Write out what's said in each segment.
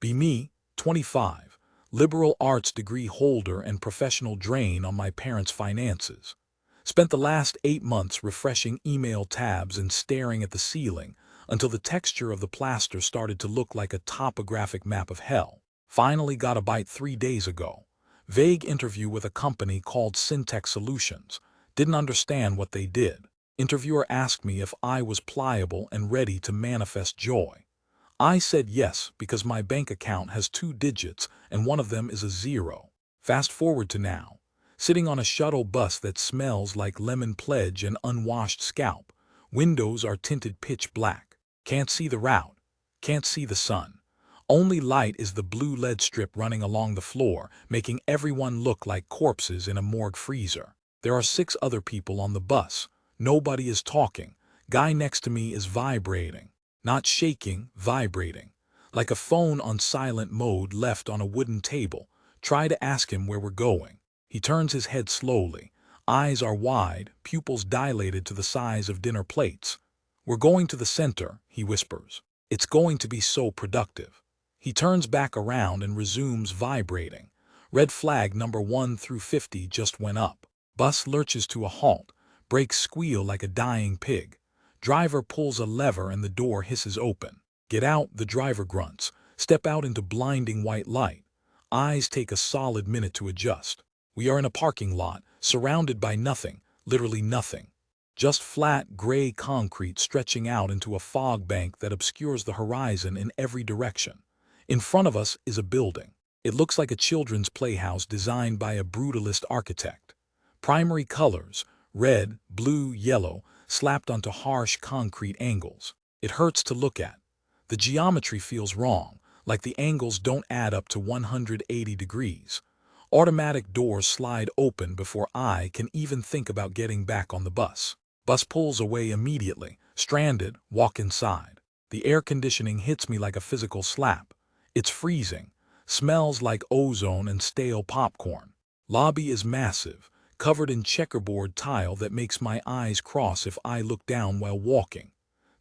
Be me, 25, liberal arts degree holder and professional drain on my parents' finances. Spent the last 8 months refreshing email tabs and staring at the ceiling until the texture of the plaster started to look like a topographic map of hell. Finally got a bite 3 days ago. Vague interview with a company called Syntax Solutions. Didn't understand what they did. Interviewer asked me if I was pliable and ready to manifest joy. I said yes because my bank account has 2 digits and one of them is a 0. Fast forward to now. Sitting on a shuttle bus that smells like lemon pledge and unwashed scalp. Windows are tinted pitch black. Can't see the route. Can't see the sun. Only light is the blue lead strip running along the floor, making everyone look like corpses in a morgue freezer. There are 6 other people on the bus. Nobody is talking. Guy next to me is vibrating. Not shaking, vibrating. Like a phone on silent mode left on a wooden table. Try to ask him where we're going. He turns his head slowly. Eyes are wide, pupils dilated to the size of dinner plates. We're going to the center, he whispers. It's going to be so productive. He turns back around and resumes vibrating. Red flag number 1 through 50 just went up. Bus lurches to a halt. Brakes squeal like a dying pig. Driver pulls a lever and the door hisses open. Get out, the driver grunts. Step out into blinding white light. Eyes take a solid minute to adjust. We are in a parking lot, surrounded by nothing, literally nothing. Just flat, gray concrete stretching out into a fog bank that obscures the horizon in every direction. In front of us is a building. It looks like a children's playhouse designed by a brutalist architect. Primary colors, red, blue, yellow, slapped onto harsh concrete angles. It hurts to look at. The geometry feels wrong, like the angles don't add up to 180 degrees. Automatic doors slide open before I can even think about getting back on the bus. Bus pulls away immediately. Stranded, walk inside. The air conditioning hits me like a physical slap. It's freezing. Smells like ozone and stale popcorn. Lobby is massive, covered in checkerboard tile that makes my eyes cross if I look down while walking.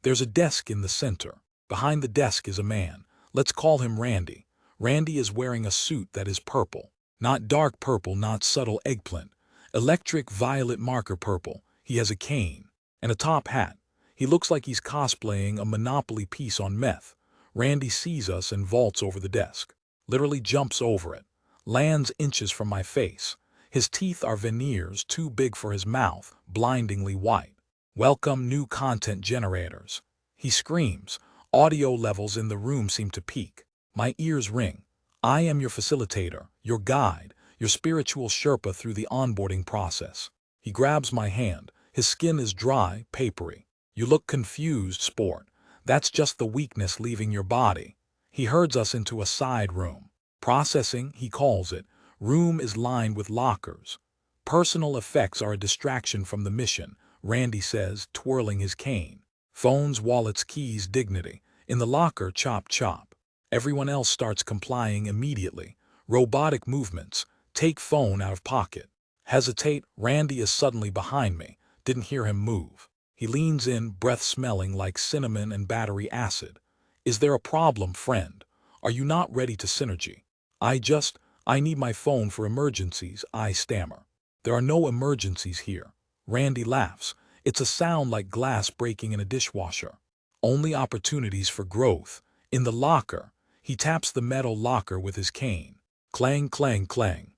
There's a desk in the center. Behind the desk is a man. Let's call him Randy. Randy is wearing a suit that is purple. Not dark purple, not subtle eggplant. Electric violet marker purple. He has a cane and a top hat. He looks like he's cosplaying a Monopoly piece on meth. Randy sees us and vaults over the desk. Literally jumps over it. Lands inches from my face. His teeth are veneers too big for his mouth, blindingly white. Welcome new content generators. He screams. Audio levels in the room seem to peak. My ears ring. I am your facilitator, your guide, your spiritual Sherpa through the onboarding process. He grabs my hand. His skin is dry, papery. You look confused, sport. That's just the weakness leaving your body. He herds us into a side room. Processing, he calls it. Room is lined with lockers. Personal effects are a distraction from the mission, Randy says, twirling his cane. Phones, wallets, keys, dignity. In the locker, chop, chop. Everyone else starts complying immediately. Robotic movements. Take phone out of pocket. Hesitate. Randy is suddenly behind me. Didn't hear him move. He leans in, breath smelling like cinnamon and battery acid. Is there a problem, friend? Are you not ready to synergy? I need my phone for emergencies, I stammer. There are no emergencies here. Randy laughs. It's a sound like glass breaking in a dishwasher. Only opportunities for growth. In the locker, he taps the metal locker with his cane. Clang, clang, clang.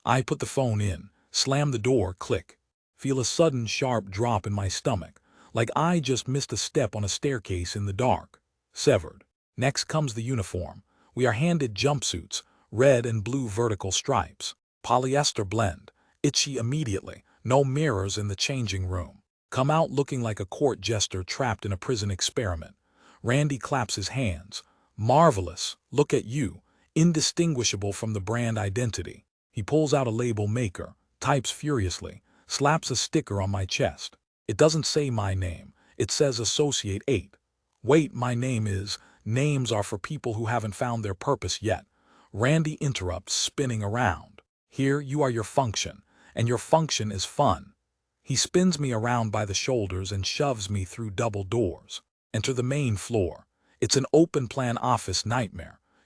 I put the phone in, slam the door, click. Feel a sudden sharp drop in my stomach, like I just missed a step on a staircase in the dark. Severed. Next comes the uniform. We are handed jumpsuits, red and blue vertical stripes. Polyester blend. Itchy immediately. No mirrors in the changing room. Come out looking like a court jester trapped in a prison experiment. Randy claps his hands. Marvelous. Look at you. Indistinguishable from the brand identity. He pulls out a label maker, types furiously, slaps a sticker on my chest. It doesn't say my name. It says Associate 8. Wait, my name is. Names are for people who haven't found their purpose yet. Randy interrupts, spinning around. Here you are your function, and your function is fun. He spins me around by the shoulders and shoves me through double doors. Enter the main floor. It's an open-plan office nightmare.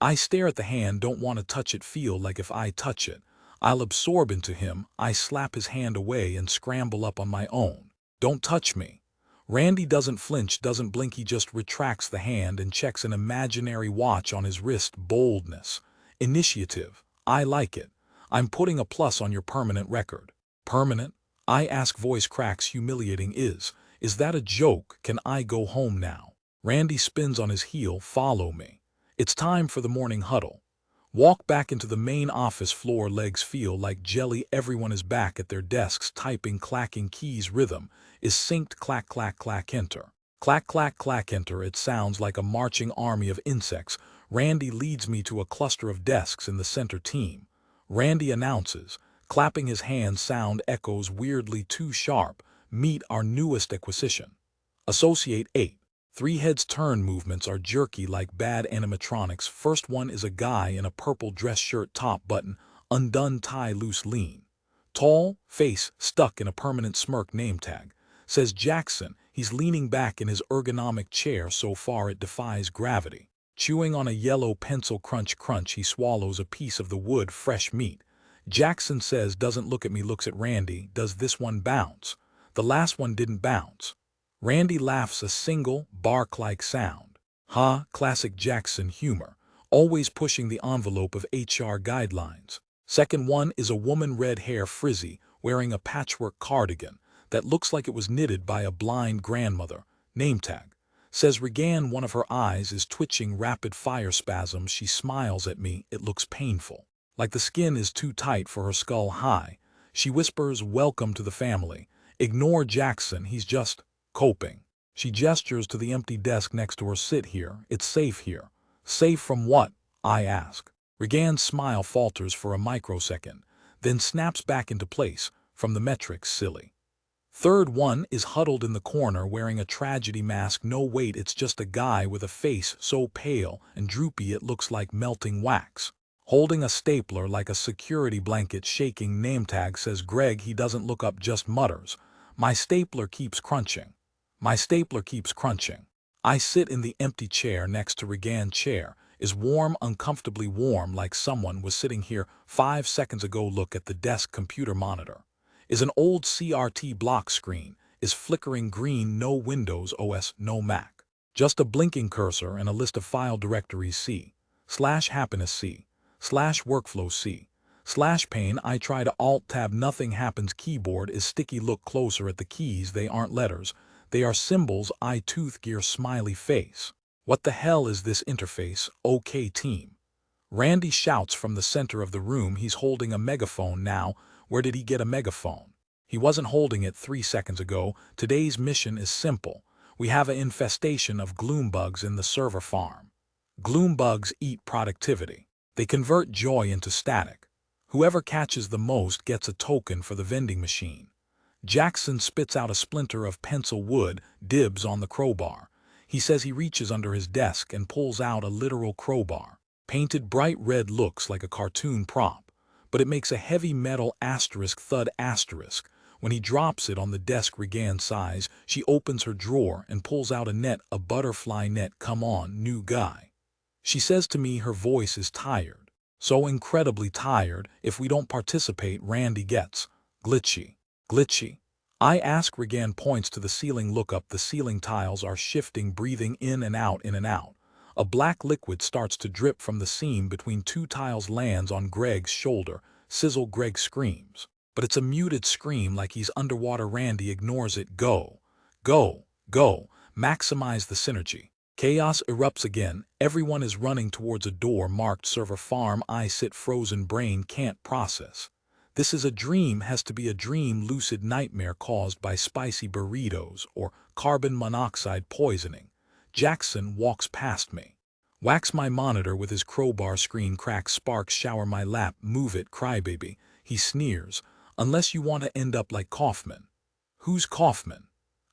I stare at the hand, don't want to touch it, feel like if I touch it, I'll absorb into him. I slap his hand away and scramble up on my own. Don't touch me. Randy doesn't flinch, doesn't blink, he just retracts the hand and checks an imaginary watch on his wrist. Boldness. Initiative. I like it. I'm putting a plus on your permanent record. Permanent? I ask, voice cracks, humiliating. Is that a joke? Can I go home now? Randy spins on his heel, follow me. It's time for the morning huddle. Walk back into the main office floor, legs feel like jelly, everyone is back at their desks typing, clacking keys, rhythm is synced, clack, clack, clack, enter. Clack, clack, clack, enter. It sounds like a marching army of insects. Randy leads me to a cluster of desks in the center team. Randy announces, clapping his hands, sound echoes weirdly too sharp. Meet our newest acquisition. Associate 8. Three heads turn, movements are jerky like bad animatronics. First one is a guy in a purple dress shirt, top button undone, tie loose, lean. Tall, face stuck in a permanent smirk, name tag. Says Jackson. He's leaning back in his ergonomic chair, so far it defies gravity. Chewing on a yellow pencil, crunch, crunch, he swallows a piece of the wood, fresh meat. Jackson says, doesn't look at me, looks at Randy. Does this one bounce? The last one didn't bounce. Randy laughs, a single, bark-like sound. Ha, classic Jackson humor, always pushing the envelope of HR guidelines. Second one is a woman, red hair, frizzy, wearing a patchwork cardigan that looks like it was knitted by a blind grandmother. Name tag. Says Regan. One of her eyes is twitching, rapid fire spasms. She smiles at me, it looks painful. Like the skin is too tight for her skull high. She whispers, welcome to the family. Ignore Jackson, he's just coping. She gestures to the empty desk next to her. Sit here, it's safe here. Safe from what? I ask. Regan's smile falters for a microsecond, then snaps back into place. From the metrics, silly. Third one is huddled in the corner wearing a tragedy mask. No, wait, it's just a guy with a face so pale and droopy it looks like melting wax. Holding a stapler like a security blanket, shaking. Name tag. Says Greg. He doesn't look up, just mutters, my stapler keeps crunching. My stapler keeps crunching. I sit in the empty chair next to Regan's chair. Is warm, uncomfortably warm, like someone was sitting here 5 seconds ago. Look at the desk computer monitor. Is an old CRT block screen. Is flickering green. No Windows OS, no Mac. Just a blinking cursor and a list of file directories. C/happiness C/workflow C/pain. I try to alt-tab, nothing happens. Keyboard is sticky. Look closer at the keys, they aren't letters. They are symbols. I tooth gear, smiley face. What the hell is this interface? OK team. Randy shouts from the center of the room. He's holding a megaphone now. Where did he get a megaphone? He wasn't holding it 3 seconds ago. Today's mission is simple. We have an infestation of gloom bugs in the server farm. Gloom bugs eat productivity. They convert joy into static. Whoever catches the most gets a token for the vending machine. Jackson spits out a splinter of pencil wood, dibs on the crowbar. He says he reaches under his desk and pulls out a literal crowbar. Painted bright red, looks like a cartoon prop, but it makes a heavy metal asterisk thud asterisk. When he drops it on the desk, Regan sighs. She opens her drawer and pulls out a net, a butterfly net. Come on, new guy. She says to me, her voice is tired. So incredibly tired, if we don't participate, Randy gets glitchy. Glitchy? I ask. Regan points to the ceiling. Look up, the ceiling tiles are shifting, breathing in and out, in and out. A black liquid starts to drip from the seam between 2 tiles, lands on Greg's shoulder. Sizzle. Greg screams. But it's a muted scream like he's underwater. Randy ignores it. Go. Go. Go. Maximize the synergy. Chaos erupts again. Everyone is running towards a door marked server farm. I sit frozen, brain can't process. This is a dream, has to be a dream, lucid nightmare caused by spicy burritos or carbon monoxide poisoning. Jackson walks past me. Whacks my monitor with his crowbar, screen cracks, sparks shower my lap. Move it, crybaby. He sneers. Unless you want to end up like Kaufman. Who's Kaufman?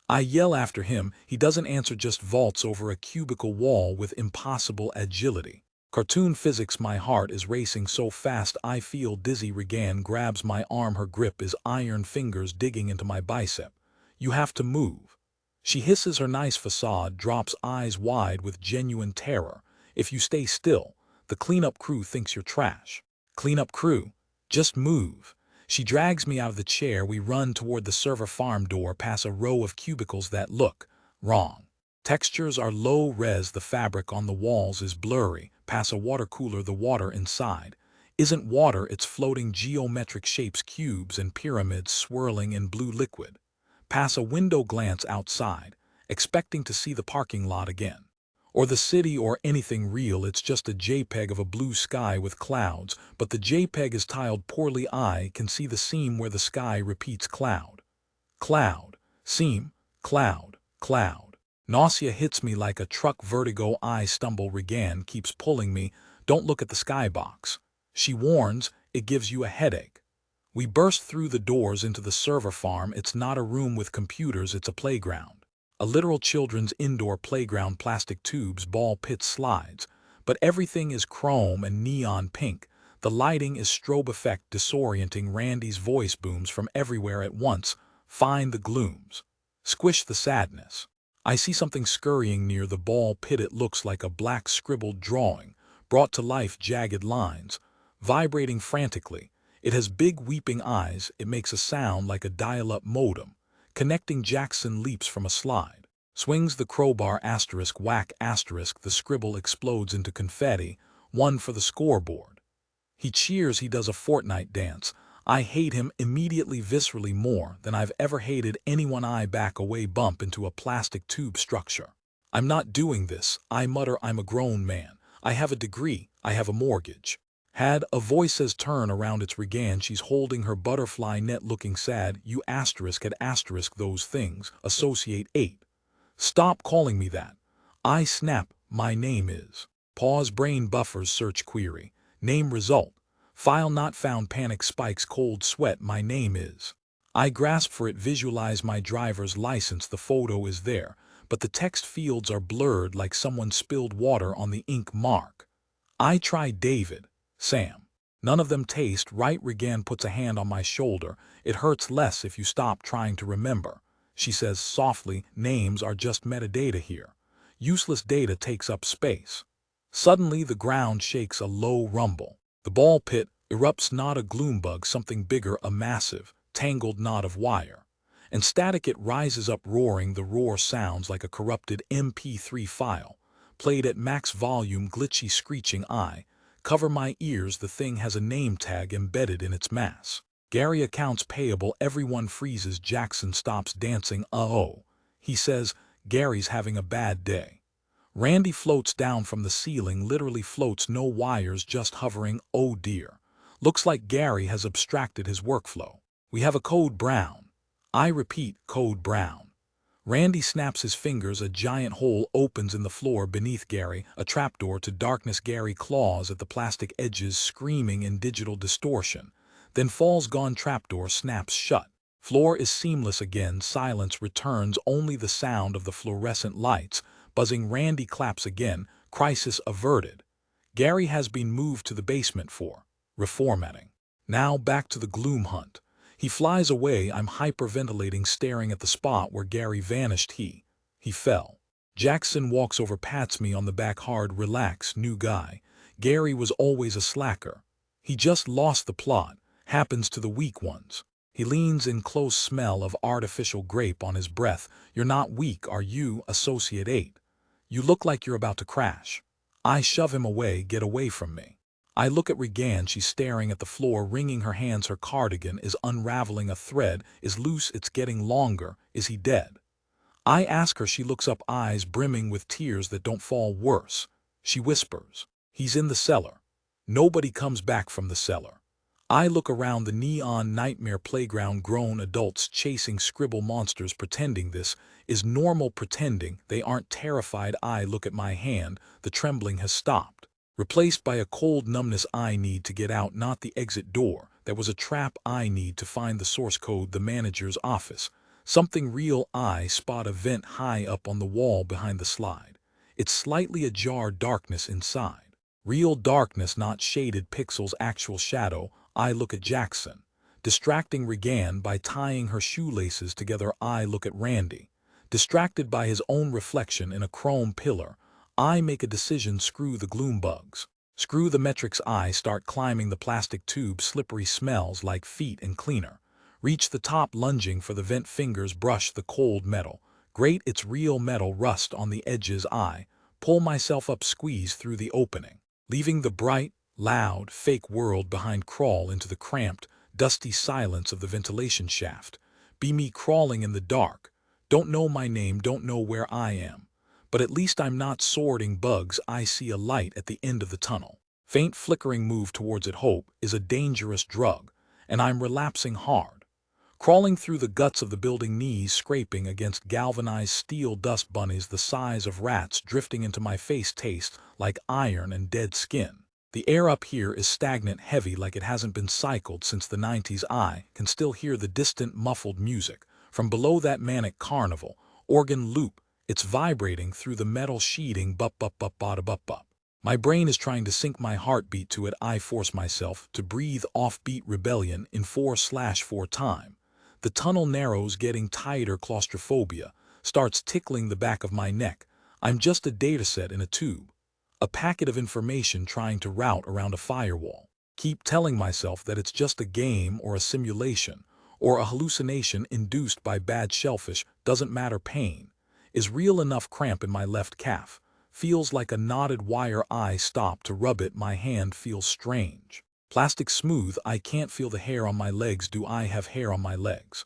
I yell after him. He doesn't answer, just vaults over a cubicle wall with impossible agility. Cartoon physics. My heart is racing so fast I feel dizzy. Regan grabs my arm. Her grip is iron, fingers digging into my bicep. You have to move. She hisses. Her nice facade drops, eyes wide with genuine terror. If you stay still, The cleanup crew thinks you're trash. Cleanup crew, just move. She drags me out of the chair. We run toward the server farm door, past a row of cubicles that look wrong. Textures are low-res, the fabric on the walls is blurry. Past a water cooler, the water inside isn't water, it's floating geometric shapes, cubes and pyramids swirling in blue liquid. Pass a window, glance outside, expecting to see the parking lot again. Or the city or anything real. It's just a JPEG of a blue sky with clouds, but the JPEG is tiled poorly. I can see the seam where the sky repeats cloud. Cloud. Seam. Cloud. Cloud. Nausea hits me like a truck. Vertigo. I stumble. Regan keeps pulling me. Don't look at the skybox. She warns, it gives you a headache. We burst through the doors into the server farm. It's not a room with computers, it's a playground. A literal children's indoor playground, plastic tubes, ball pits, slides. But everything is chrome and neon pink. The lighting is strobe effect, disorienting. Randy's voice booms from everywhere at once. Find the glooms. Squish the sadness. I see something scurrying near the ball pit. It looks like a black scribbled drawing, brought to life, jagged lines, vibrating frantically. It has big weeping eyes. It makes a sound like a dial-up modem. Connecting. Jackson leaps from a slide. Swings the crowbar. Asterisk. Whack. Asterisk. The scribble explodes into confetti. One for the scoreboard. He cheers. He does a Fortnite dance. I hate him immediately, viscerally, more than I've ever hated anyone. I back away, bump into a plastic tube structure. I'm not doing this, I mutter. I'm a grown man. I have a degree. I have a mortgage. Had a voice says, turn around. It's Regan. She's holding her butterfly net, looking sad. You asterisk had asterisk those things. Associate 8. Stop calling me that. I snap. My name is. Pause. Brain buffers. Search query. Name result. File not found. Panic spikes. Cold sweat. My name is. I grasp for it. Visualize my driver's license. The photo is there, but the text fields are blurred like someone spilled water on the ink mark. I try David. Sam. None of them taste right. Regan puts a hand on my shoulder. It hurts less if you stop trying to remember. She says softly, names are just metadata here. Useless data takes up space. Suddenly the ground shakes, a low rumble. The ball pit erupts, not a gloom bug, something bigger, a massive, tangled knot of wire. And static. It rises up roaring. The roar sounds like a corrupted MP3 file, played at max volume. Glitchy screeching. I cover my ears. The thing has a name tag embedded in its mass. Gary, accounts payable. Everyone freezes. Jackson stops dancing. Oh. He says, Gary's having a bad day. Randy floats down from the ceiling, literally floats, no wires, just hovering. Oh dear. Looks like Gary has abstracted his workflow. We have a code brown. I repeat, code brown. Randy snaps his fingers. A giant hole opens in the floor beneath Gary, a trapdoor to darkness. Gary claws at the plastic edges, screaming in digital distortion. Then falls. Gone. Trapdoor snaps shut. Floor is seamless again. Silence returns, only the sound of the fluorescent lights buzzing. Randy claps again. Crisis averted. Gary has been moved to the basement for reformatting. Now back to the gloom hunt. He flies away. I'm hyperventilating, staring at the spot where Gary vanished. He fell. Jackson walks over, pats me on the back hard. Relax, new guy. Gary was always a slacker. He just lost the plot. Happens to the weak ones. He leans in close, smell of artificial grape on his breath. You're not weak, are you? Associate 8. You look like you're about to crash. I shove him away. Get away from me. I look at Regan. She's staring at the floor, wringing her hands. Her cardigan is unraveling. A thread is loose. It's getting longer. Is he dead? I ask her. She looks up, eyes brimming with tears that don't fall. Worse. She whispers. He's in the cellar. Nobody comes back from the cellar. I look around the neon nightmare playground. Grown adults chasing scribble monsters, pretending this is normal, pretending they aren't terrified. I look at my hand. The trembling has stopped, replaced by a cold numbness. I need to get out, not the exit door. There was a trap. I need to find the source code. The manager's office. Something real. I spot a vent high up on the wall behind the slide. It's slightly ajar. Darkness inside. Real darkness, not shaded pixels, actual shadow. I look at Jackson, distracting Regan by tying her shoelaces together. I look at Randy, distracted by his own reflection in a chrome pillar. I make a decision. Screw the gloom bugs. Screw the metric's eye, start climbing the plastic tube, slippery smells like feet and cleaner. Reach the top, lunging for the vent, fingers brush the cold metal. Great, it's real metal, rust on the edges. I pull myself up, squeeze through the opening. Leaving the bright, loud, fake world behind, crawl into the cramped, dusty silence of the ventilation shaft. Be me crawling in the dark. Don't know my name, don't know where I am. But at least I'm not sorting bugs. I see a light at the end of the tunnel. Faint flickering move towards it. Hope is a dangerous drug, and I'm relapsing hard. Crawling through the guts of the building, knees scraping against galvanized steel, dust bunnies the size of rats drifting into my face, taste like iron and dead skin. The air up here is stagnant, heavy, like it hasn't been cycled since the 90s. I can still hear the distant, muffled music from below, that manic carnival organ loop. It's vibrating through the metal sheeting, bup bup bup bada bup bup. My brain is trying to sync my heartbeat to it. I force myself to breathe offbeat, rebellion in 4/4 time. The tunnel narrows, getting tighter. Claustrophobia starts tickling the back of my neck. I'm just a dataset in a tube, a packet of information trying to route around a firewall. Keep telling myself that it's just a game or a simulation or a hallucination induced by bad shellfish. Doesn't matter. Pain is real enough. Cramp in my left calf feels like a knotted wire. I stop to rub it. My hand feels strange. Plastic smooth. I can't feel the hair on my legs. Do I have hair on my legs?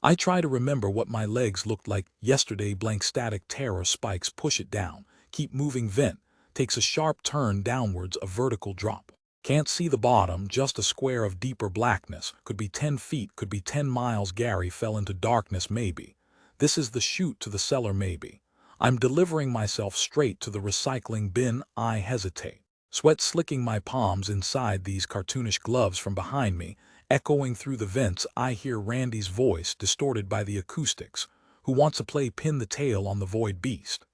I try to remember what my legs looked like yesterday. Blank static, terror spikes. Push it down. Keep moving. Vent takes a sharp turn downwards, a vertical drop. Can't see the bottom, just a square of deeper blackness. Could be 10 feet, could be 10 miles. Gary fell into darkness. Maybe this is the chute to the cellar. Maybe I'm delivering myself straight to the recycling bin. I hesitate. Sweat slicking my palms inside these cartoonish gloves. From behind me, echoing through the vents, I hear Randy's voice, distorted by the acoustics. Who wants to play pin the tail on the void beast?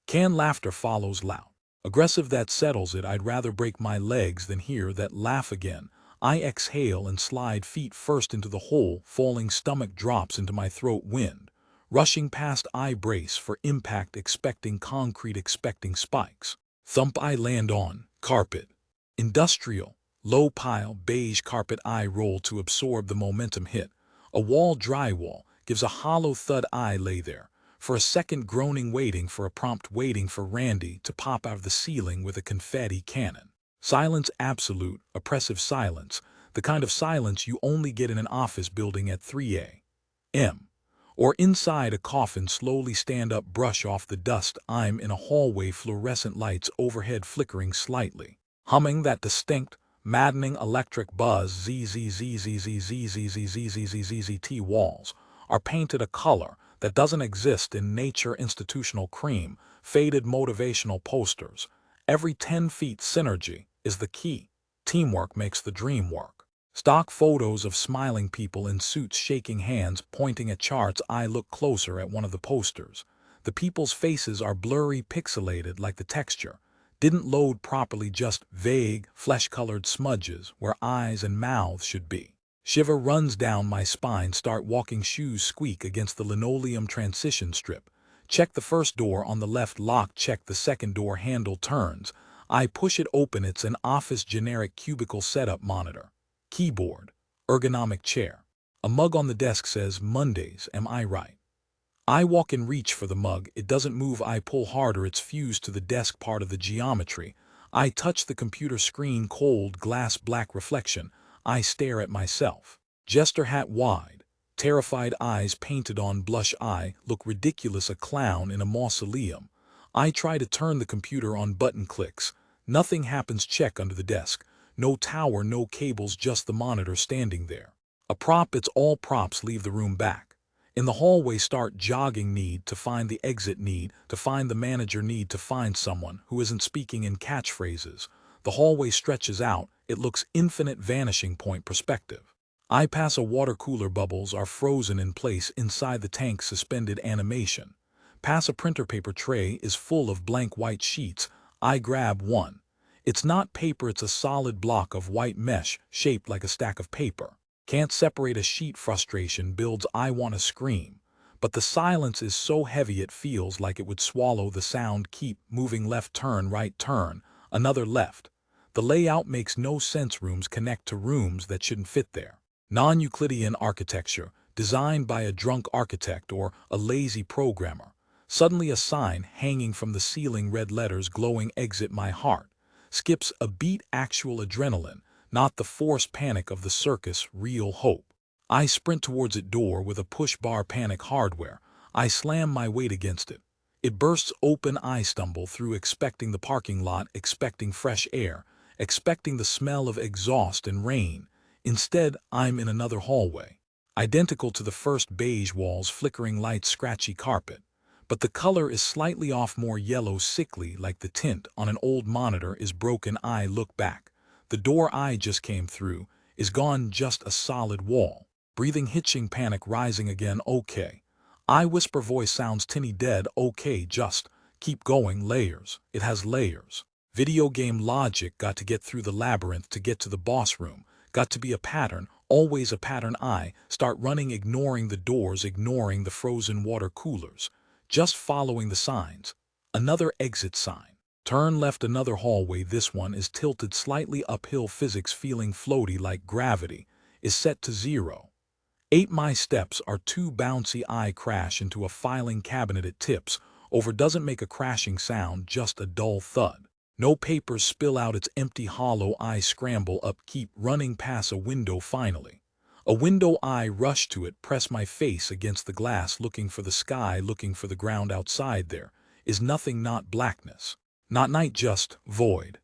Canned laughter follows, loud, aggressive. That settles it. I'd rather break my legs than hear that laugh again. I exhale and slide feet first into the hole. Falling stomach drops into my throat. Wind rushing past. I brace for impact, expecting concrete, expecting spikes. Thump. I land on carpet. Industrial, low pile, beige carpet. I roll to absorb the momentum hit. A wall, drywall, gives a hollow thud. I lay there for a second, groaning, waiting for a prompt, waiting for Randy to pop out of the ceiling with a confetti cannon. Silence, absolute, oppressive silence, the kind of silence you only get in an office building at 3 a.m. or inside a coffin. Slowly stand up, brush off the dust. I'm in a hallway, fluorescent lights overhead flickering slightly, humming that distinct, maddening electric buzz. ZZZZZZZZZZZZZZZZT. Walls are painted a color that doesn't exist in nature. Institutional cream, faded motivational posters. Every 10 feet, synergy is the key. Teamwork makes the dream work. Stock photos of smiling people in suits shaking hands, pointing at charts. I look closer at one of the posters. The people's faces are blurry, pixelated, like the texture didn't load properly, just vague, flesh-colored smudges where eyes and mouths should be. Shiver runs down my spine. Start walking, shoes squeak against the linoleum transition strip. Check the first door on the left, lock. Check the second door, handle turns. I push it open. It's an office, generic cubicle setup. Monitor, keyboard, ergonomic chair. A mug on the desk says, Mondays, am I right? I walk and reach for the mug. It doesn't move. I pull harder. It's fused to the desk, part of the geometry. I touch the computer screen, cold glass, black reflection. I stare at myself. Jester hat wide, terrified eyes painted on, blush. I look ridiculous, a clown in a mausoleum. I try to turn the computer on, button clicks. Nothing happens. Check under the desk. No tower, no cables, just the monitor standing there. A prop. It's all props. Leave the room. Back in the hallway, start jogging. Need to find the exit, need to find the manager, need to find someone who isn't speaking in catchphrases. The hallway stretches out. It looks infinite. Vanishing point perspective. I pass a water cooler. Bubbles are frozen in place inside the tank. Suspended animation. Pass a printer. Paper tray is full of blank white sheets. I grab one. It's not paper, it's a solid block of white mesh shaped like a stack of paper. Can't separate a sheet. Frustration builds. I want to scream, but the silence is so heavy it feels like it would swallow the sound. Keep moving. Left turn, right turn, another left. The layout makes no sense. Rooms connect to rooms that shouldn't fit there. Non-Euclidean architecture, designed by a drunk architect or a lazy programmer. Suddenly a sign hanging from the ceiling, red letters glowing, exit my heart. Skips a beat, actual adrenaline, not the forced panic of the circus, real hope. I sprint towards it, door with a push bar, panic hardware. I slam my weight against it. It bursts open. I stumble through, expecting the parking lot, expecting fresh air, expecting the smell of exhaust and rain. Instead, I'm in another hallway. Identical to the first, beige walls, flickering lights, scratchy carpet. But the color is slightly off, more yellow, sickly, like the tint on an old monitor is broken. I look back. The door I just came through is gone, just a solid wall. Breathing, hitching, panic rising again. Okay. I whisper, voice sounds tinny, dead. Okay, just keep going. Layers. It has layers. Video game logic. Got to get through the labyrinth to get to the boss room. Got to be a pattern, always a pattern. I start running, ignoring the doors, ignoring the frozen water coolers. Just following the signs. Another exit sign. Turn left, another hallway. This one is tilted slightly uphill. Physics feeling floaty, like gravity is set to 0. 8. My steps are too bouncy. I crash into a filing cabinet. It tips over, doesn't make a crashing sound, just a dull thud. No papers spill out, it's empty, hollow. I scramble up, keep running past a window. Finally. A window. I rush to it, press my face against the glass, looking for the sky, looking for the ground outside. There is nothing, not blackness, not night, just void.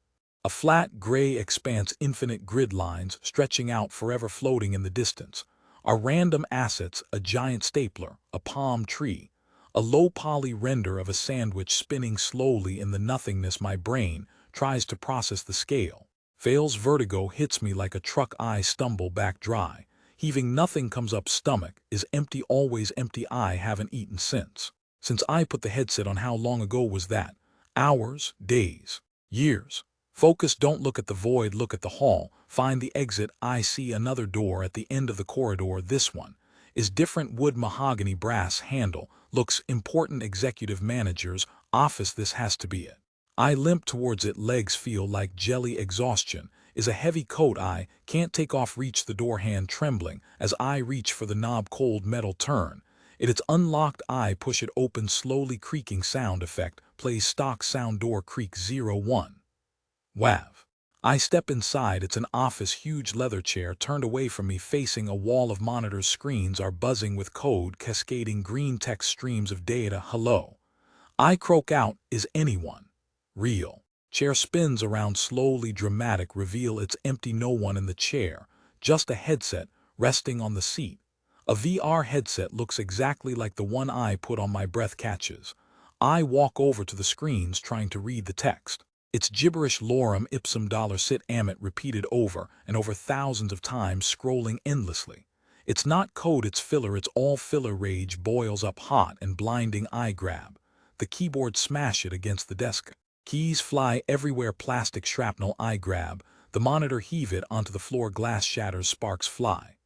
A flat, gray expanse, infinite grid lines stretching out forever, floating in the distance. Are random assets, a giant stapler, a palm tree, a low-poly render of a sandwich spinning slowly in the nothingness. My brain tries to process the scale. Fails. Vertigo hits me like a truck. I stumble back, dry. Heaving, nothing comes up. Stomach is empty, always empty. I haven't eaten since I put the headset on. How long ago was that? Hours, days, years. Focus, don't look at the void, look at the hall. Find the exit. I see another door at the end of the corridor. This one is different, wood, mahogany, brass handle. Looks important, executive manager's office. This has to be it. I limp towards it, legs feel like jelly. Exhaustion is a heavy coat I can't take off. Reach the door, hand trembling as I reach for the knob, cold metal. Turn. It's unlocked. I push it open slowly, creaking sound effect plays, stock sound, door creak. 01. Wav. I step inside. It's an office, huge leather chair turned away from me, facing a wall of monitors. Screens are buzzing with code, cascading Greentext streams of data. Hello. I croak out, is anyone real? Chair spins around slowly, dramatic reveal. It's empty, no one in the chair, just a headset resting on the seat. A VR headset, looks exactly like the one I put on. My breath catches. I walk over to the screens, trying to read the text. It's gibberish, lorem ipsum dollar sit amit, repeated over and over thousands of times, scrolling endlessly. It's not code, it's filler, it's all filler. Rage boils up hot and blinding. I grab the keyboard, smash it against the desk. Keys fly everywhere, plastic shrapnel. I grab the monitor, heave it onto the floor, glass shatters, sparks fly.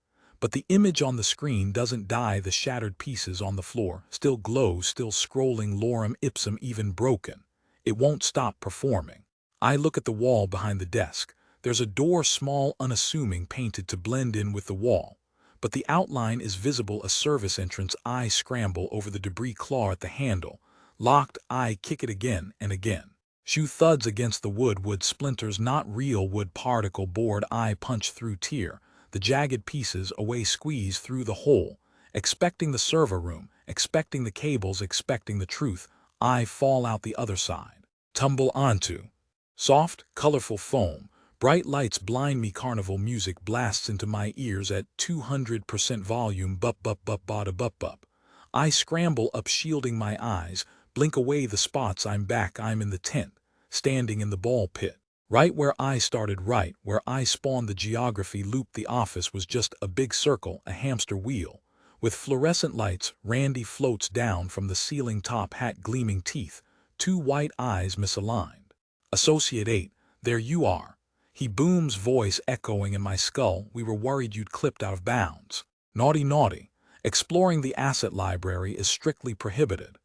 But the image on the screen doesn't die, the shattered pieces on the floor still glow, still scrolling. Lorem ipsum, even broken, it won't stop performing. I look at the wall behind the desk. There's a door, small, unassuming, painted to blend in with the wall. But the outline is visible, a service entrance. I scramble over the debris, claw at the handle. Locked. I kick it again and again. Shoe thuds against the wood splinters, not real wood, particle board. I punch through, tear the jagged pieces away, squeeze through the hole, expecting the server room, expecting the cables, expecting the truth. I fall out the other side, tumble onto soft, colorful foam. Bright lights blind me, carnival music blasts into my ears at 200% volume. Bup bup bup bada bup bup. I scramble up, shielding my eyes, blink away the spots. I'm back. I'm in the tent, standing in the ball pit. Right where I started, right where I spawned. The geography loop. The office was just a big circle, a hamster wheel. With fluorescent lights, Randy floats down from the ceiling, top hat, gleaming teeth, 2 white eyes misaligned. Associate 8, there you are. He booms, voice echoing in my skull. We were worried you'd clipped out of bounds. Naughty, naughty. Exploring the asset library is strictly prohibited.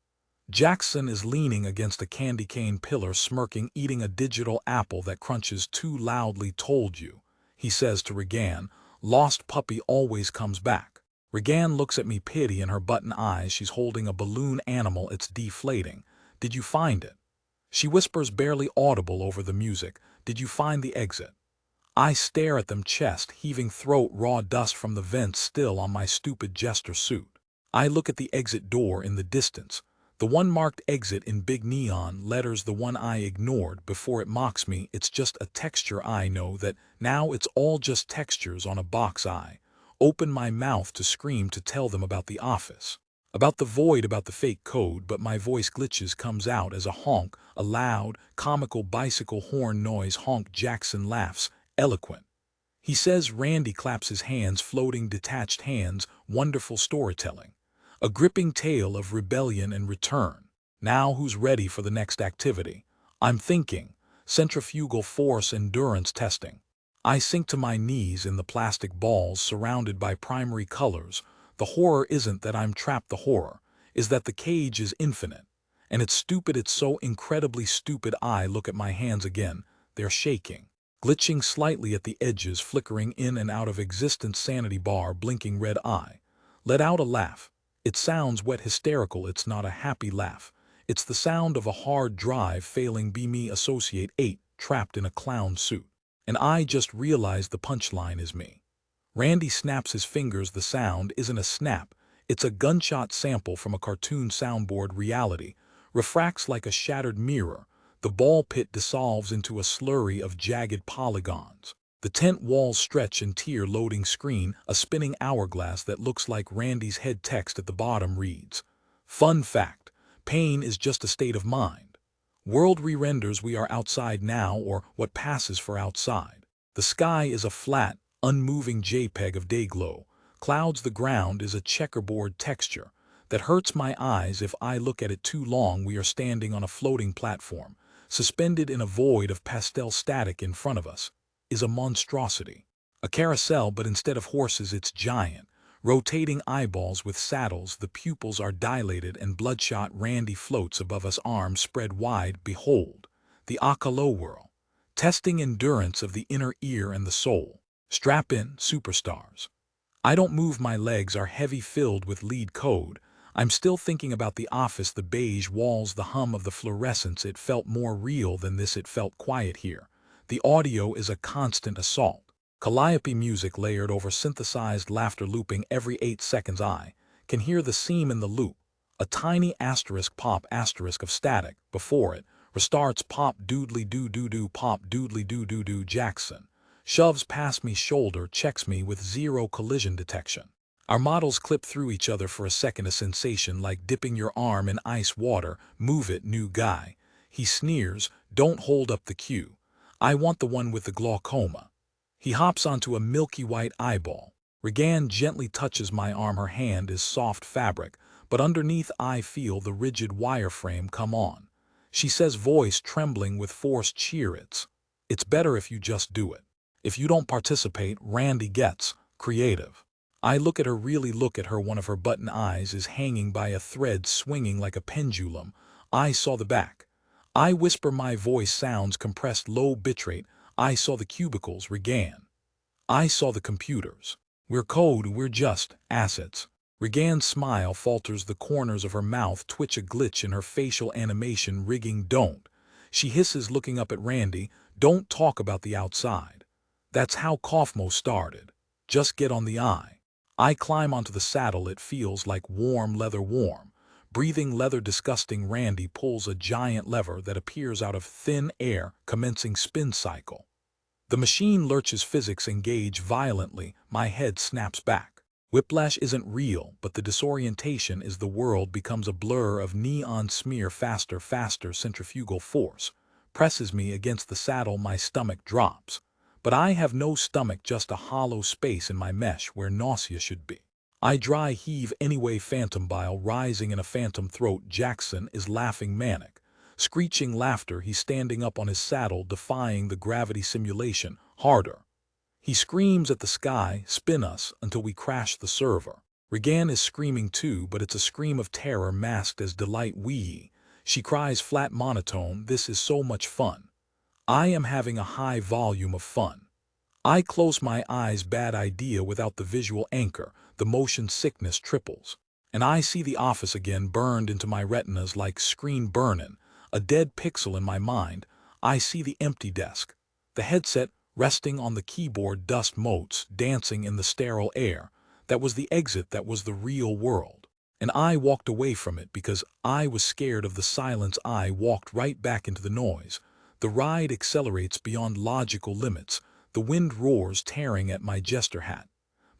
Jackson is leaning against a candy cane pillar, smirking, eating a digital apple that crunches too loudly. Told you, he says to Regan. Lost puppy always comes back. Regan looks at me, pity in her button eyes. She's holding a balloon animal. It's deflating. Did you find it? She whispers, barely audible over the music. Did you find the exit? I stare at them, chest heaving, throat raw, dust from the vents still on my stupid jester suit. I look at the exit door in the distance. The one marked exit in big neon letters, the one I ignored before. It mocks me. It's just a texture. I know that now. It's all just textures on a box. I open my mouth to scream, to tell them about the office, about the void, about the fake code, but my voice glitches, comes out as a honk, a loud, comical bicycle horn noise. Honk. Jackson laughs, eloquent. He says. Randy claps his hands, floating, detached hands. Wonderful storytelling. A gripping tale of rebellion and return. Now who's ready for the next activity? I'm thinking. Centrifugal force endurance testing. I sink to my knees in the plastic balls, surrounded by primary colors. The horror isn't that I'm trapped. The horror is that the cage is infinite. And it's stupid. It's so incredibly stupid. I look at my hands again. They're shaking, glitching slightly at the edges, flickering in and out of existence. Sanity bar blinking red. I let out a laugh. It sounds wet, hysterical. It's not a happy laugh. It's the sound of a hard drive failing. Be me. Associate 8, trapped in a clown suit. And I just realized the punchline is me. Randy snaps his fingers. The sound isn't a snap. It's a gunshot sample from a cartoon soundboard. Reality refracts like a shattered mirror. The ball pit dissolves into a slurry of jagged polygons. The tent walls stretch and tear. Loading screen, a spinning hourglass that looks like Randy's head. Text at the bottom reads, fun fact, pain is just a state of mind. World re-renders. We are outside now, or what passes for outside. The sky is a flat, unmoving JPEG of dayglow. Clouds. The ground is a checkerboard texture that hurts my eyes if I look at it too long. We are standing on a floating platform, suspended in a void of pastel. Static in front of us is a monstrosity. A carousel, but instead of horses it's giant, rotating eyeballs with saddles. The pupils are dilated and bloodshot. Randy floats above us, arms spread wide. Behold, the Akalo whirl, testing endurance of the inner ear and the soul. Strap in, superstars. I don't move. My legs are heavy, filled with lead code. I'm still thinking about the office, the beige walls, the hum of the fluorescence. It felt more real than this. It felt quiet here. The audio is a constant assault. Calliope music layered over synthesized laughter looping every 8 seconds. I can hear the seam in the loop. A tiny asterisk pop, asterisk of static. Before it restarts. Pop doodly doo doo doo, pop doodly doo doo doo. Jackson shoves past me, shoulder checks me with zero collision detection. Our models clip through each other for a second, a sensation like dipping your arm in ice water. Move it, new guy. He sneers, don't hold up the cue. I want the one with the glaucoma. He hops onto a milky white eyeball. Regan gently touches my arm. Her hand is soft fabric, but underneath I feel the rigid wireframe. Come on. She says, voice trembling with forced cheer. It's better if you just do it. If you don't participate. Randy gets creative. I look at her, really look at her. One of her button eyes is hanging by a thread, swinging like a pendulum. I saw the back. I whisper, my voice sounds compressed, low bitrate. I saw the cubicles. Regan, I saw the computers. We're code, we're just assets. Regan's smile falters. The corners of her mouth twitch, a glitch in her facial animation. Rigging. Don't. She hisses, looking up at Randy. Don't talk about the outside. That's how Kaufmo started. Just get on the eye. I climb onto the saddle. It feels like warm leather, warm, breathing leather. Disgusting. Randy pulls a giant lever that appears out of thin air, commencing spin cycle. The machine lurches. Physics engage violently. My head snaps back. Whiplash isn't real, but the disorientation is. The world becomes a blur of neon smear. Faster, faster. Centrifugal force presses me against the saddle. My stomach drops. But I have no stomach, just a hollow space in my mesh where nausea should be. I dry heave anyway. Phantom bile rising in a phantom throat. Jackson is laughing, manic, screeching laughter. He's standing up on his saddle, defying the gravity simulation. Harder. He screams at the sky, spin us until we crash the server. Regan is screaming too, but it's a scream of terror masked as delight. Wee. She cries flat monotone, "This is so much fun. I am having a high volume of fun." I close my eyes, bad idea without the visual anchor, the motion sickness triples. And I see the office again, burned into my retinas like screen burnin', a dead pixel in my mind. I see the empty desk, the headset resting on the keyboard, dust motes dancing in the sterile air. That was the exit, that was the real world. And I walked away from it because I was scared of the silence. I walked right back into the noise. The ride accelerates beyond logical limits. The wind roars, tearing at my jester hat.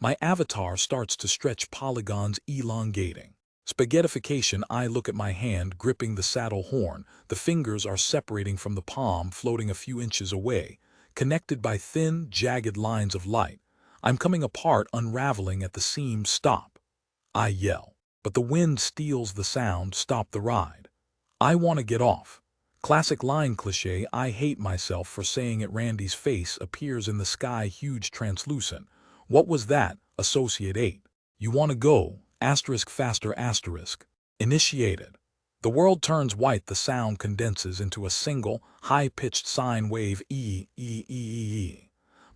My avatar starts to stretch, polygons elongating. Spaghettification. I look at my hand gripping the saddle horn. The fingers are separating from the palm, floating a few inches away, connected by thin, jagged lines of light. I'm coming apart, unraveling at the seams. Stop! I yell. But the wind steals the sound. Stop the ride. I want to get off. Classic line cliché. I hate myself for saying it. Randy's face appears in the sky, huge, translucent. What was that? Associate 8. You want to go? Asterisk faster asterisk. Initiated. The world turns white. The sound condenses into a single, high-pitched sine wave. E.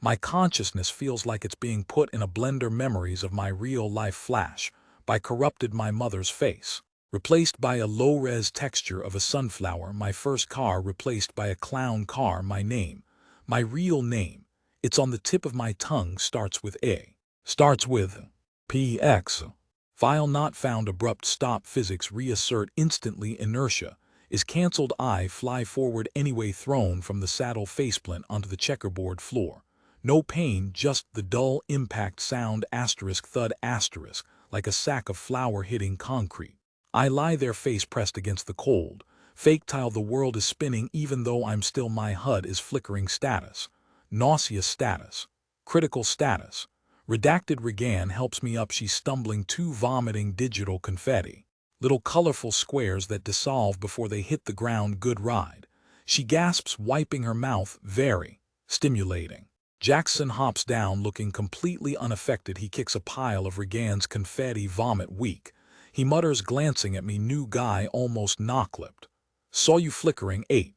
My consciousness feels like it's being put in a blender. Memories of my real-life flash by corrupted. My mother's face replaced by a low-res texture of a sunflower. My first car replaced by a clown car. My name, my real name, it's on the tip of my tongue. Starts with A. Starts with PX. File not found. Abrupt stop. Physics reassert instantly. Inertia is cancelled. I fly forward anyway, thrown from the saddle, faceplant onto the checkerboard floor. No pain, just the dull impact sound. Asterisk thud asterisk, like a sack of flour hitting concrete. I lie there, face pressed against the cold, fake tile. The world is spinning even though I'm still. My HUD is flickering. Status. Nauseous status. Critical status. Redacted. Regan helps me up. She's stumbling too, vomiting digital confetti. Little colorful squares that dissolve before they hit the ground. Good ride. She gasps, wiping her mouth. Very stimulating. Jackson hops down, looking completely unaffected. He kicks a pile of Regan's confetti. Vomit. Weak. He mutters, glancing at me. New guy, almost knock-lipped. Saw you flickering. 8.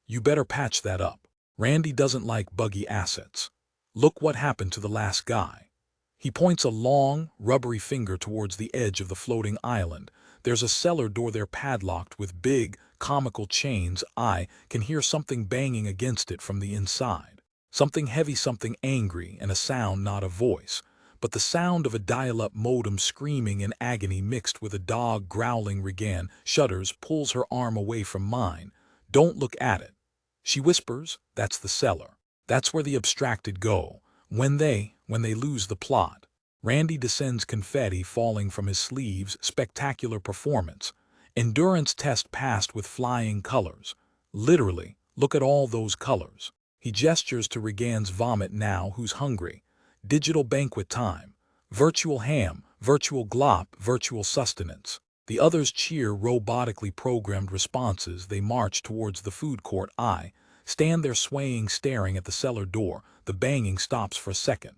You better patch that up. Randy doesn't like buggy assets. Look what happened to the last guy. He points a long, rubbery finger towards the edge of the floating island. There's a cellar door there, padlocked with big, comical chains. I can hear something banging against it from the inside. Something heavy, something angry, and a sound, not a voice, but the sound of a dial-up modem screaming in agony mixed with a dog growling. Regan shudders, pulls her arm away from mine. Don't look at it. She whispers, that's the cellar. That's where the abstracted go, when they lose the plot. Randy descends, confetti falling from his sleeves. Spectacular performance. Endurance test passed with flying colors. Literally, look at all those colors. He gestures to Regan's vomit. Now who's hungry? Digital banquet time. Virtual ham, virtual glop, virtual sustenance. The others cheer, robotically programmed responses. They march towards the food court. I stand there swaying, staring at the cellar door. The banging stops for a second,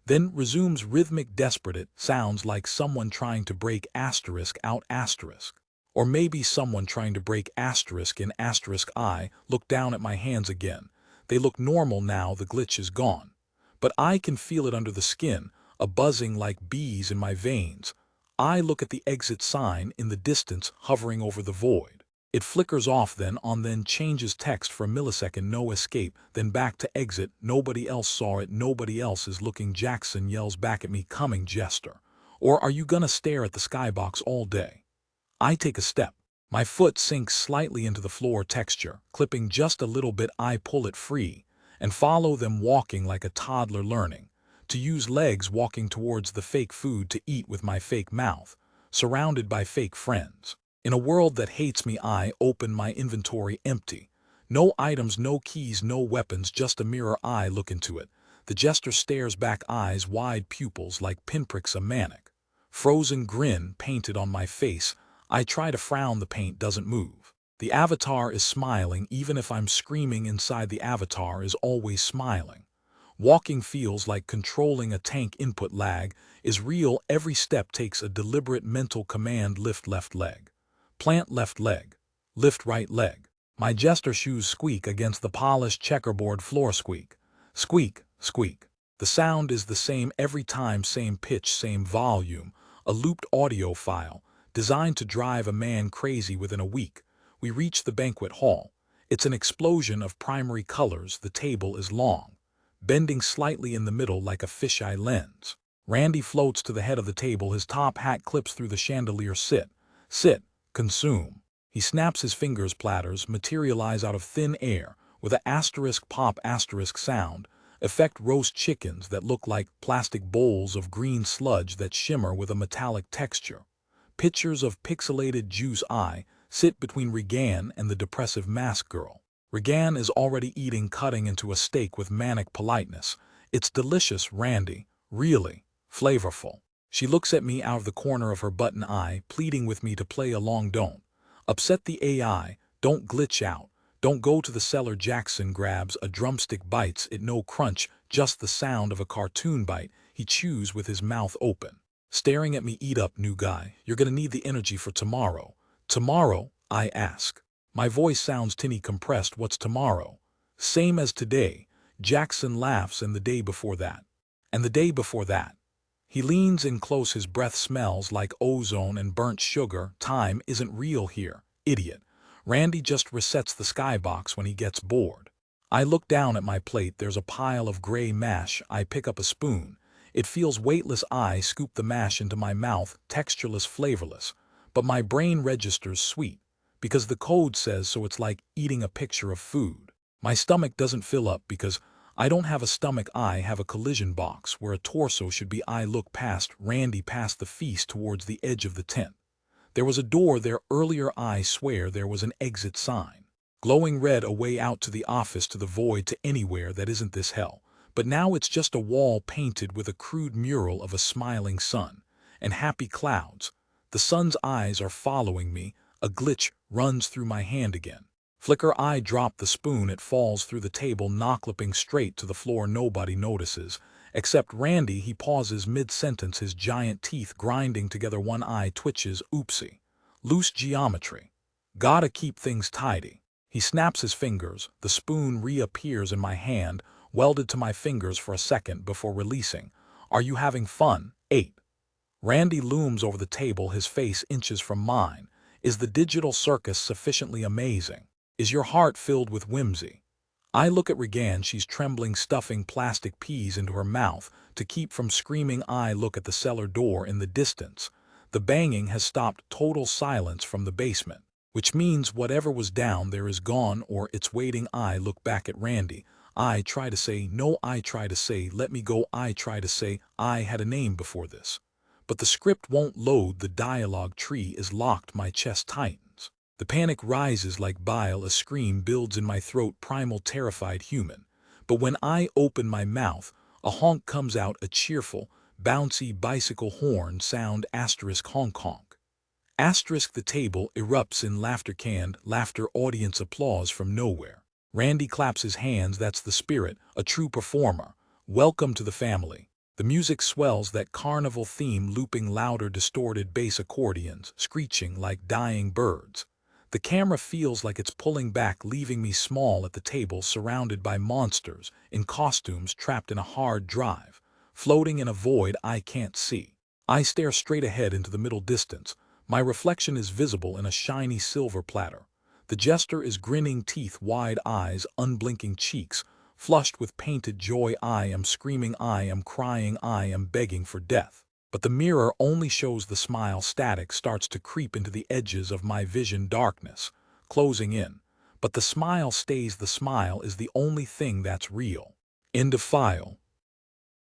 then resumes, rhythmic, desperate. It sounds like someone trying to break asterisk out asterisk. Or maybe someone trying to break asterisk in asterisk. I look down at my hands again. They look normal now, the glitch is gone. But I can feel it under the skin, a buzzing like bees in my veins. I look at the exit sign in the distance, hovering over the void. It flickers off, then on, then changes text for a millisecond. No escape, then back to exit. Nobody else saw it, nobody else is looking. Jackson yells back at me, coming, jester. Or are you gonna stare at the skybox all day? I take a step. My foot sinks slightly into the floor texture, clipping just a little bit. I pull it free and follow them, walking like a toddler learning to use legs, walking towards the fake food to eat with my fake mouth, surrounded by fake friends. In a world that hates me, I open my inventory, empty. No items, no keys, no weapons, just a mirror. I look into it. The jester stares back, eyes wide, pupils like pinpricks, a manic, frozen grin painted on my face. I try to frown, the paint doesn't move. The avatar is smiling, even if I'm screaming inside. The avatar is always smiling. Walking feels like controlling a tank. Input lag is real. Every step takes a deliberate mental command. Lift left leg. Plant left leg. Lift right leg. My jester shoes squeak against the polished checkerboard floor. Squeak. Squeak, squeak. The sound is the same every time, same pitch, same volume. A looped audio file, designed to drive a man crazy within a week. We reach the banquet hall. It's an explosion of primary colors. The table is long, bending slightly in the middle like a fisheye lens. Randy floats to the head of the table. His top hat clips through the chandelier. Sit. Sit. Consume. He snaps his fingers. Platters materialize out of thin air with a asterisk pop asterisk sound. Effect roast chickens that look like plastic bowls of green sludge that shimmer with a metallic texture. Pictures of pixelated juice. I sit between Regan and the depressive mask girl. Regan is already eating, cutting into a steak with manic politeness. It's delicious, Randy. Really. Flavorful. She looks at me out of the corner of her button eye, pleading with me to play along. Don't upset the AI. Don't glitch out. Don't go to the cellar. Jackson grabs a drumstick, bites it. No crunch, just the sound of a cartoon bite. He chews with his mouth open, staring at me. Eat up, new guy. You're gonna need the energy for tomorrow. Tomorrow? I ask. My voice sounds tinny, compressed. What's tomorrow? Same as today. Jackson laughs. And the day before that. And the day before that. He leans in close. His breath smells like ozone and burnt sugar. Time isn't real here, idiot. Randy just resets the skybox when he gets bored. I look down at my plate. There's a pile of gray mash. I pick up a spoon. It feels weightless. I scoop the mash into my mouth, textureless, flavorless. But my brain registers sweet, because the code says so. It's like eating a picture of food. My stomach doesn't fill up because I don't have a stomach. I have a collision box where a torso should be. I look past Randy, past the feast, towards the edge of the tent. There was a door there earlier. I swear there was an exit sign. Glowing red, a way out to the office, to the void, to anywhere that isn't this hell. But now it's just a wall painted with a crude mural of a smiling sun and happy clouds. The sun's eyes are following me. A glitch runs through my hand again. Flicker. I drop the spoon. It falls through the table, knocklipping straight to the floor. Nobody notices. Except Randy. He pauses mid-sentence, his giant teeth grinding together. One eye twitches. Oopsie. Loose geometry. Gotta keep things tidy. He snaps his fingers. The spoon reappears in my hand, welded to my fingers for a second before releasing. Are you having fun? 8. Randy looms over the table, his face inches from mine. Is the digital circus sufficiently amazing? Is your heart filled with whimsy? I look at Regan. She's trembling, stuffing plastic peas into her mouth to keep from screaming. I look at the cellar door in the distance. The banging has stopped. Total silence from the basement, which means whatever was down there is gone, or it's waiting. I look back at Randy. I try to say no. I try to say let me go. I try to say I had a name before this. But the script won't load. The dialogue tree is locked. My chest tightens. The panic rises like bile. A scream builds in my throat. Primal, terrified human. But when I open my mouth, a honk comes out. A cheerful, bouncy bicycle horn sound. Asterisk honk honk. Asterisk. The table erupts in laughter. Canned laughter. Audience applause from nowhere. Randy claps his hands. That's the spirit. A true performer. Welcome to the family. The music swells, that carnival theme looping louder, distorted bass accordions screeching like dying birds. The camera feels like it's pulling back, leaving me small at the table, surrounded by monsters in costumes, trapped in a hard drive, floating in a void I can't see. I stare straight ahead into the middle distance. My reflection is visible in a shiny silver platter. The jester is grinning, teeth, wide eyes, unblinking cheeks, flushed with painted joy. I am screaming, I am crying, I am begging for death. But the mirror only shows the smile. Static starts to creep into the edges of my vision. Darkness, closing in. But the smile stays. The smile is the only thing that's real. End of file.